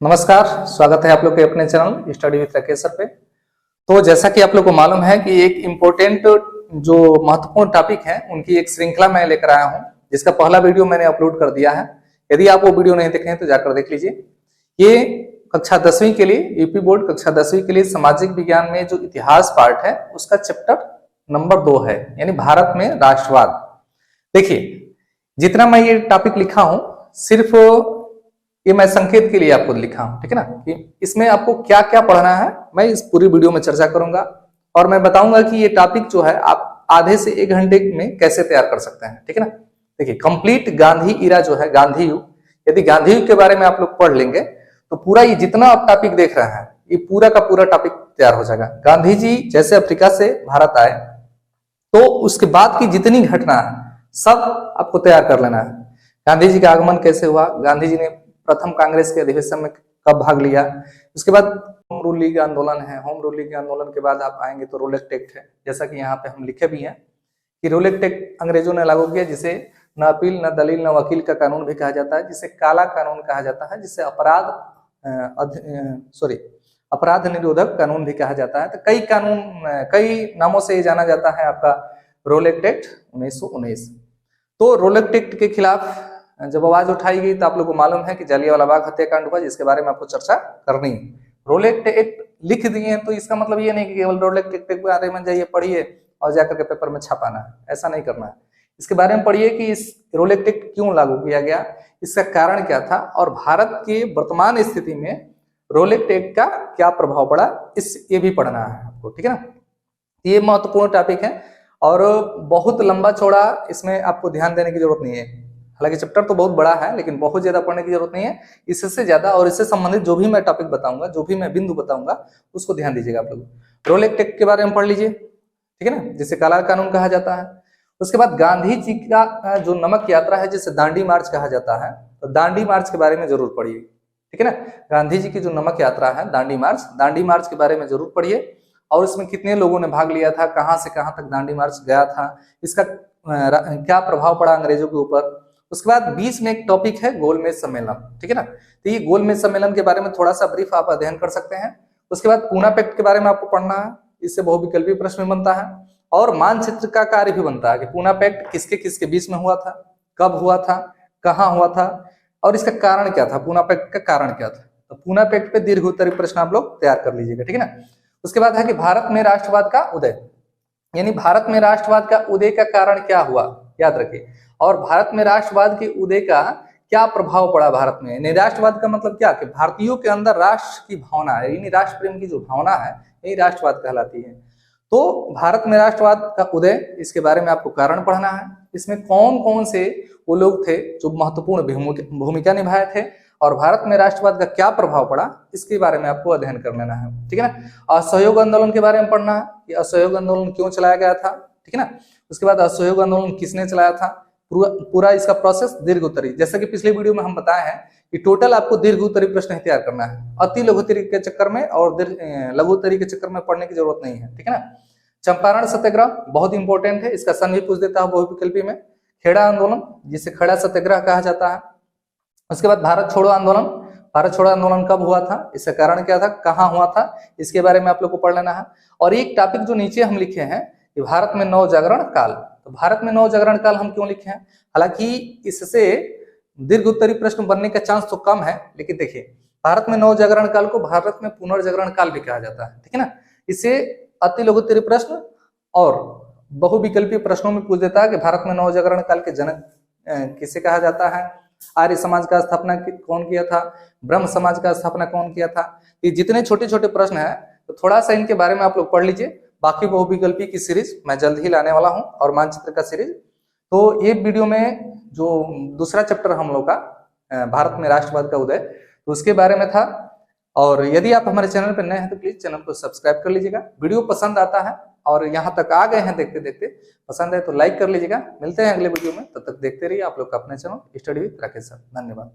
नमस्कार, स्वागत है आप लोग के अपने channel study with Rakesh sir पे। तो जैसा कि आप लोग को मालूम है कि एक इम्पोर्टेंट जो महत्वपूर्ण टॉपिक है उनकी एक श्रृंखला मैं लेकर आया हूं, जिसका पहला वीडियो मैंने अपलोड कर दिया है। यदि आप वो वीडियो नहीं देखे हैं तो जाकर देख लीजिए। ये कक्षा 10वीं के लिए, यूपी बोर्ड कक्षा 10वीं के लिए सामाजिक विज्ञान में जो इतिहास पार्ट है उसका चैप्टर नंबर 2 है, यानी भारत में राष्ट्रवाद। देखिए, जितना मैं ये टॉपिक लिखा हूं सिर्फ ये मैं संकेत के लिए आपको लिखा हूं, ठीक है ना, कि इसमें आपको क्या क्या पढ़ना है मैं इस पूरी वीडियो में चर्चा करूंगा और मैं बताऊंगा कि ये टॉपिक जो है आप आधे से 1 घंटे में कैसे तैयार कर सकते हैं, ठीक है ना। देखिए, कंप्लीट गांधी इरा जो है, गांधी युग, यदि गांधी युग के बारे में आप लोग पढ़ लेंगे तो पूरा ये जितना आप टॉपिक देख रहे हैं ये पूरा का पूरा टॉपिक तैयार हो जाएगा। गांधी जी जैसे अफ्रीका से भारत आए तो उसके बाद की जितनी घटना है सब आपको तैयार कर लेना है। गांधी जी का आगमन कैसे हुआ, गांधी जी ने प्रथम कांग्रेस के अधिवेशन में कब भाग लिया, उसके बाद होम रूल लीग आंदोलन है, होम रूल लीग आंदोलन के बाद आप आएंगे तो रोल एक्ट एक्ट है, जैसा कि यहाँ पे हम लिखे भी हैं कि रोल एक्ट एक्ट अंग्रेजों ने लागू किया, जिसे न अपील न दलील न वकील का कानून भी कहा जाता है, जिसे काला कानून कहा जाता है, जिसे अपराध निरोधक कानून भी कहा जाता है। तो कई नामों से ये जाना जाता है आपका रोल एक्ट एक्ट 1919। तो रोल एक्ट एक्ट के खिलाफ जब आवाज उठाई गई तो आप लोगों को मालूम है कि जालियांवाला बाग हत्याकांड हुआ, जिसके बारे में आपको चर्चा करनी है। रोल एक्ट एक्ट लिख दिए हैं तो इसका मतलब ये नहीं कि केवल रोल एक्ट एक्ट के बारे में जाइए पढ़िए और जाकर के पेपर में छापाना है, ऐसा नहीं करना है। इसके बारे में पढ़िए कि इस रोल एक्ट एक्ट क्यों लागू किया गया, इसका कारण क्या था और भारत के वर्तमान स्थिति में रोल एक्ट एक्ट का क्या प्रभाव पड़ा, ये भी पढ़ना है आपको, ठीक है ना। ये महत्वपूर्ण टॉपिक है और बहुत लंबा चौड़ा इसमें आपको ध्यान देने की जरूरत नहीं है। हालांकि चैप्टर तो बहुत बड़ा है लेकिन बहुत ज्यादा पढ़ने की जरूरत नहीं है। इससे ज्यादा और इससे संबंधित जो भी मैं टॉपिक बताऊंगा, जो भी मैं बिंदु बताऊंगा उसको ध्यान दीजिएगा आप लोग। रोल एक्ट एक्ट के बारे में पढ़ लीजिए, ठीक है ना, जिसे काला कानून कहा जाता है। उसके बाद गांधी जी का जो नमक यात्रा है जिसे दांडी मार्च कहा जाता है, तो दांडी मार्च के बारे में जरूर पढ़िए, ठीक है ना। गांधी जी की जो नमक यात्रा है दांडी मार्च के बारे में जरूर पढ़िए और इसमें कितने लोगों ने भाग लिया था, कहां से कहां तक दांडी मार्च गया था, इसका क्या प्रभाव पड़ा अंग्रेजों के ऊपर। उसके बाद बीच में एक टॉपिक है गोलमेज सम्मेलन, ठीक है ना। तो ये गोलमेज सम्मेलन के बारे में थोड़ा सा ब्रीफ आप अध्ययन कर सकते हैं। उसके बाद पूना पैक्ट के बारे में आपको पढ़ना है, इससे बहुविकल्पीय प्रश्न बनता है और मानचित्र का कार्य भी बनता है कि पूना पैक्ट किसके किसके बीच में हुआ था, कब हुआ था, कहाँ हुआ था और इसका कारण क्या था, पूना पैक्ट का कारण क्या था। तो पूना पैक्ट पे दीर्घ उत्तरीय प्रश्न आप लोग तैयार कर लीजिएगा, ठीक है ना। उसके बाद है कि भारत में राष्ट्रवाद का उदय, यानी भारत में राष्ट्रवाद का उदय का कारण क्या हुआ, याद रखिए, और भारत में राष्ट्रवाद के उदय का क्या प्रभाव पड़ा भारत में। यानी राष्ट्रवाद का मतलब क्या कि भारतीयों के अंदर राष्ट्र की भावना है, यानी राष्ट्र प्रेम की जो भावना है यही राष्ट्रवाद कहलाती है। तो भारत में राष्ट्रवाद का उदय, इसके बारे में आपको कारण पढ़ना है। इसमें कौन कौन से वो लोग थे जो महत्वपूर्ण भूमिका निभाए थे और भारत में राष्ट्रवाद का क्या प्रभाव पड़ा, इसके बारे में आपको अध्ययन कर लेना है, ठीक है ना। असहयोग आंदोलन के बारे में पढ़ना है कि असहयोग आंदोलन क्यों चलाया गया था, ठीक है ना। उसके बाद असहयोग आंदोलन किसने चलाया था, पूरा इसका प्रोसेस दीर्घ उत्तरीय, जैसा कि पिछले वीडियो में हम बताए हैं कि टोटल आपको दीर्घ उत्तरीय प्रश्न ही तैयार करना है, अति लघु उत्तरीय के चक्कर में और लघु उत्तरीय के चक्कर में पढ़ने की जरूरत नहीं है, ठीक है ना। चंपारण सत्याग्रह बहुत इंपॉर्टेंट है, इसका सन भी पूछ देता है बहुविकल्पी में। खेड़ा आंदोलन जिसे खेड़ा सत्याग्रह कहा जाता है। उसके बाद भारत छोड़ो आंदोलन कब हुआ था, इसका कारण क्या था, कहाँ हुआ था, इसके बारे में आप लोग को पढ़ लेना है। और एक टॉपिक जो नीचे हम लिखे हैं कि भारत में नव जागरण काल, तो भारत में नव जागरण काल हम क्यों लिखे हैं, हालांकि इससे दीर्घ उत्तरीय प्रश्न बनने का चांस तो कम है, लेकिन देखिए भारत में नव जागरण काल को भारत में पुनर्जागरण काल भी कहा जाता है, ठीक है ना। इससे अति लघु उत्तरीय प्रश्न और बहुविकल्पीय प्रश्नों में पूछ देता है कि भारत में नव जागरण काल के जनक किसे कहा जाता है, आर्य समाज का स्थापना कौन किया था, ब्रह्म समाज का स्थापना कौन किया था। ये जितने छोटे छोटे प्रश्न हैं तो थोड़ा सा इनके बारे में आप लोग पढ़ लीजिए। बाकी बहुविकल्पी की सीरीज मैं जल्द ही लाने वाला हूं और मानचित्र का सीरीज। तो ये वीडियो में जो दूसरा चैप्टर हम लोग का भारत में राष्ट्रवाद का उदय, तो उसके बारे में था। और यदि आप हमारे चैनल पर नए हैं तो प्लीज चैनल को सब्सक्राइब कर लीजिएगा। वीडियो पसंद आता है और यहाँ तक आ गए हैं देखते देखते, पसंद है तो लाइक कर लीजिएगा। मिलते हैं अगले वीडियो में, तब तक देखते रहिए आप लोग का अपना channel study with Rakesh sir. धन्यवाद।